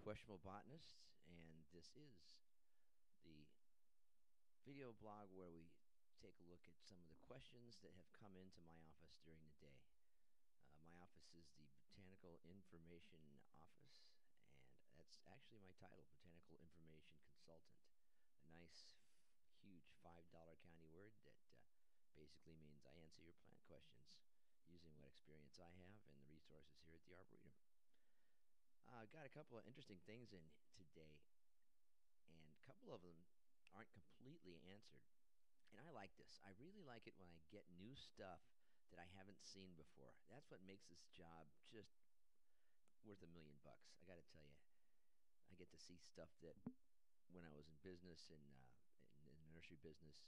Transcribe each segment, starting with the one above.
Questionable Botanist, and this is the video blog where we take a look at some of the questions that have come into my office during the day. My office is the Botanical Information Office, and that's actually my title, Botanical Information Consultant. A nice, huge $5 county word that basically means I answer your plant questions using what experience I have and the resources here at the Arboretum. Got a couple of interesting things in today, and a couple of them aren't completely answered. And I like this. I really like it when I get new stuff that I haven't seen before. That's what makes this job just worth $1,000,000. I got to tell you, I get to see stuff that when I was in business and in the nursery business,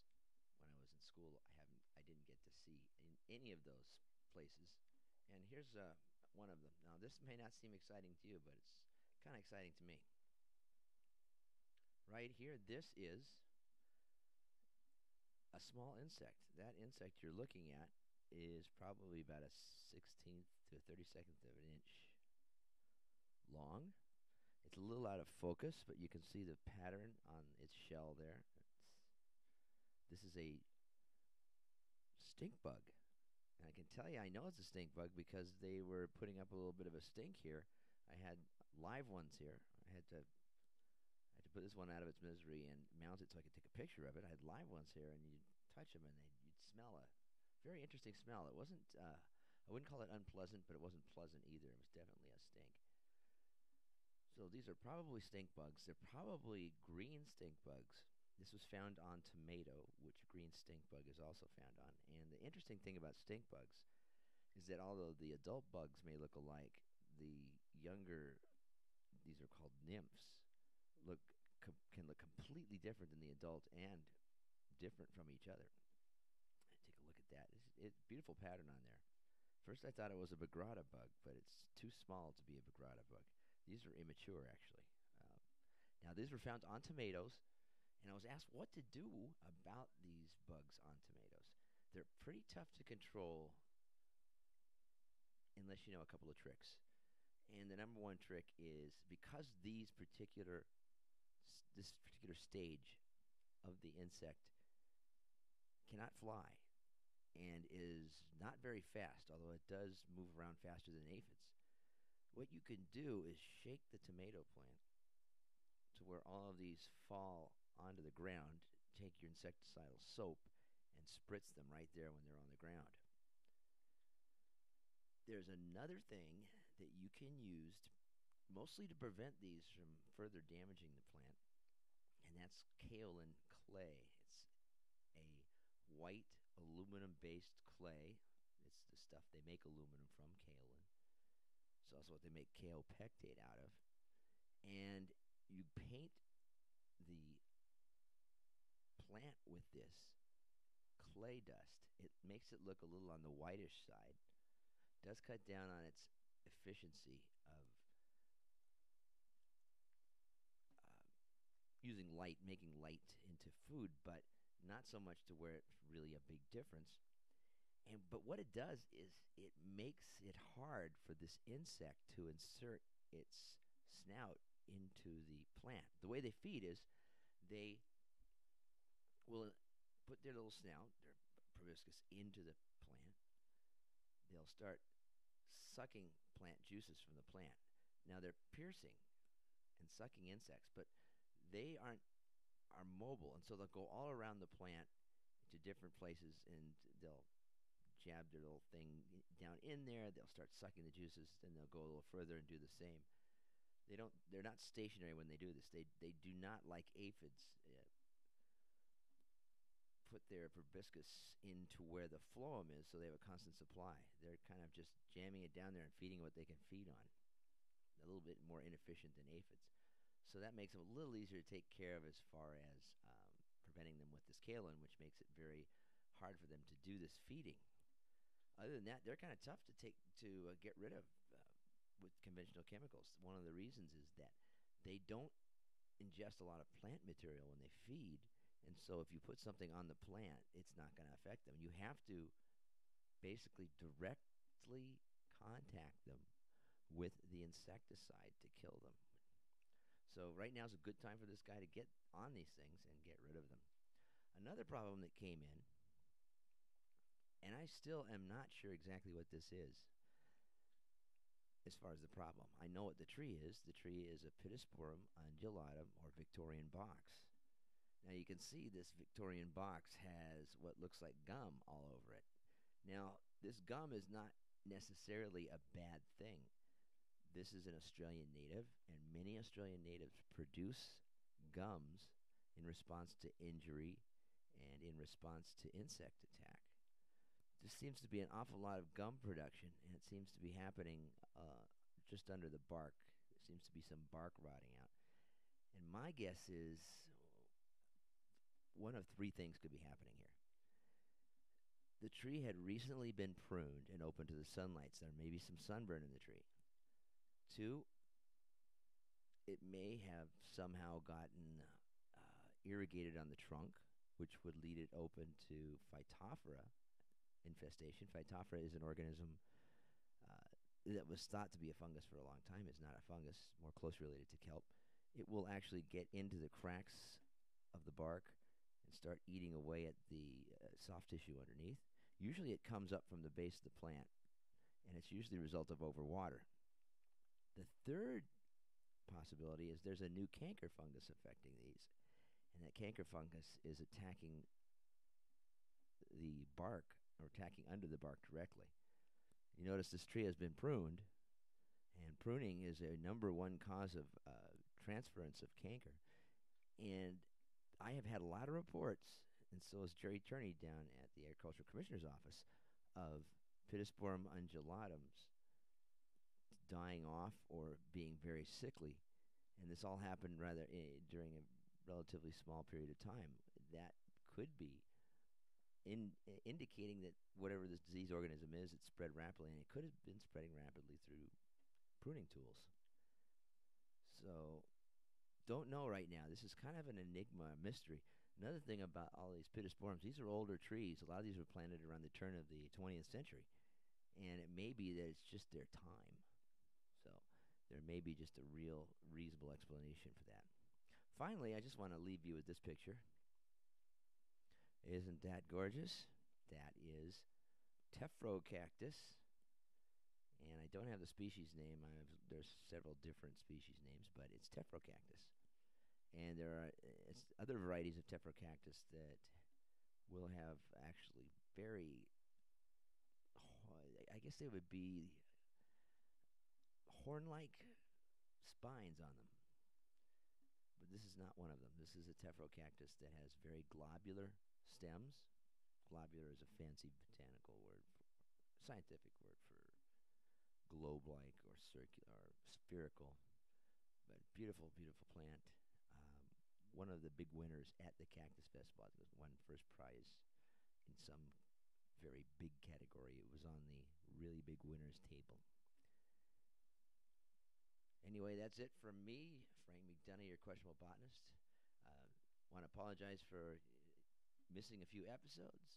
when I was in school, I didn't get to see in any of those places. And here's one of them. Now, this may not seem exciting to you, but it's kind of exciting to me. Right here, this is a small insect. That insect you're looking at is probably about a 16th to a 32nd of an inch long. It's a little out of focus, but you can see the pattern on its shell there. This is a stink bug. And I can tell you I know it's a stink bug because they were putting up a little bit of a stink here. I had live ones here. I had to put this one out of its misery and mount it so I could take a picture of it. I had live ones here, and you'd touch them, and you'd smell a very interesting smell. It wasn't, I wouldn't call it unpleasant, but it wasn't pleasant either. It was definitely a stink. So these are probably stink bugs. They're probably green stink bugs. This was found on tomato, which green stink bug is also found on. And the interesting thing about stink bugs is that although the adult bugs may look alike, the younger, these are called nymphs, can look completely different than the adult and different from each other. Take a look at that. It's beautiful pattern on there. First I thought it was a bagrata bug, but it's too small to be a bagrata bug. These are immature, actually. Now, these were found on tomatoes, and I was asked what to do about these bugs on tomatoes. They're pretty tough to control unless you know a couple of tricks. And the number one trick is because this particular stage of the insect cannot fly and is not very fast, although it does move around faster than aphids. What you can do is shake the tomato plant to where all of these fall onto the ground, take your insecticidal soap, and spritz them right there when they're on the ground. There's another thing that you can use mostly to prevent these from further damaging the plant, and that's kaolin clay. It's a white aluminum-based clay. It's the stuff they make aluminum from, kaolin. It's also what they make kaopectate out of. And you paint the plant with this clay dust. It makes it look a little on the whitish side. Does cut down on its efficiency of using light, making light into food, but not so much to where it's really a big difference. But what it does is it makes it hard for this insect to insert its snout into the plant. The way they feed is they will put their little snout, their proboscis, into the plant. They'll start sucking plant juices from the plant. Now they're piercing and sucking insects, but they are mobile, and so they'll go all around the plant to different places, and they'll jab their little thing down in there. They'll start sucking the juices, then they'll go a little further and do the same. They're not stationary when they do this. They do not, like aphids, put their proboscis into where the phloem is, so they have a constant supply. They're kind of just jamming it down there and feeding what they can feed on. A little bit more inefficient than aphids. So that makes them a little easier to take care of as far as preventing them with this kaolin, which makes it very hard for them to do this feeding. Other than that, they're kind of tough to get rid of with conventional chemicals. One of the reasons is that they don't ingest a lot of plant material when they feed, and so if you put something on the plant, it's not going to affect them. You have to basically directly contact them with the insecticide to kill them. So right now is a good time for this guy to get on these things and get rid of them. Another problem that came in, and I still am not sure exactly what this is as far as the problem. I know what the tree is. The tree is a Pittosporum undulatum, or Victorian box. Now you can see this Victorian box has what looks like gum all over it. Now, this gum is not necessarily a bad thing. This is an Australian native, and many Australian natives produce gums in response to injury and in response to insect attack. There seems to be an awful lot of gum production, and it seems to be happening just under the bark. There seems to be some bark rotting out. And my guess is one of three things could be happening here. The tree had recently been pruned and open to the sunlight, so there may be some sunburn in the tree. Two, it may have somehow gotten irrigated on the trunk, which would lead it open to Phytophthora infestation. Phytophthora is an organism that was thought to be a fungus for a long time. It's not a fungus, more closely related to kelp. It will actually get into the cracks of the bark and start eating away at the soft tissue underneath. Usually it comes up from the base of the plant, and it's usually a result of overwater. The third possibility is there's a new canker fungus affecting these, and that canker fungus is attacking the bark, or attacking under the bark directly. You notice this tree has been pruned, and pruning is a number one cause of transference of canker. And I have had a lot of reports, and so has Jerry Turney down at the Agricultural Commissioner's Office, of Pittosporum undulatum's dying off or being very sickly. And this all happened rather during a relatively small period of time. That could be indicating that whatever this disease organism is, it spread rapidly, and it could have been spreading rapidly through pruning tools. So, don't know right now. This is kind of an enigma, a mystery. Another thing about all these Pittosporums, these are older trees. A lot of these were planted around the turn of the 20th century, and it may be that it's just their time. So, there may be just a real reasonable explanation for that. Finally, I just want to leave you with this picture. Isn't that gorgeous? That is Tephrocarpus, and I don't have the species name. There's several different species names, but it's Tephrocarpus. And there are other varieties of Tephrocarpus that will have actually very, I guess they would be horn-like spines on them. But this is not one of them. This is a Tephrocarpus that has very globular stems. Globular is a fancy botanical word, scientific word for globe-like or circular or spherical. But beautiful, beautiful plant. One of the big winners at the Cactus Festival. It won first prize in some very big category. It was on the really big winners table. Anyway, that's it from me, Frank McDonough, your Questionable Botanist. Want to apologize for missing a few episodes.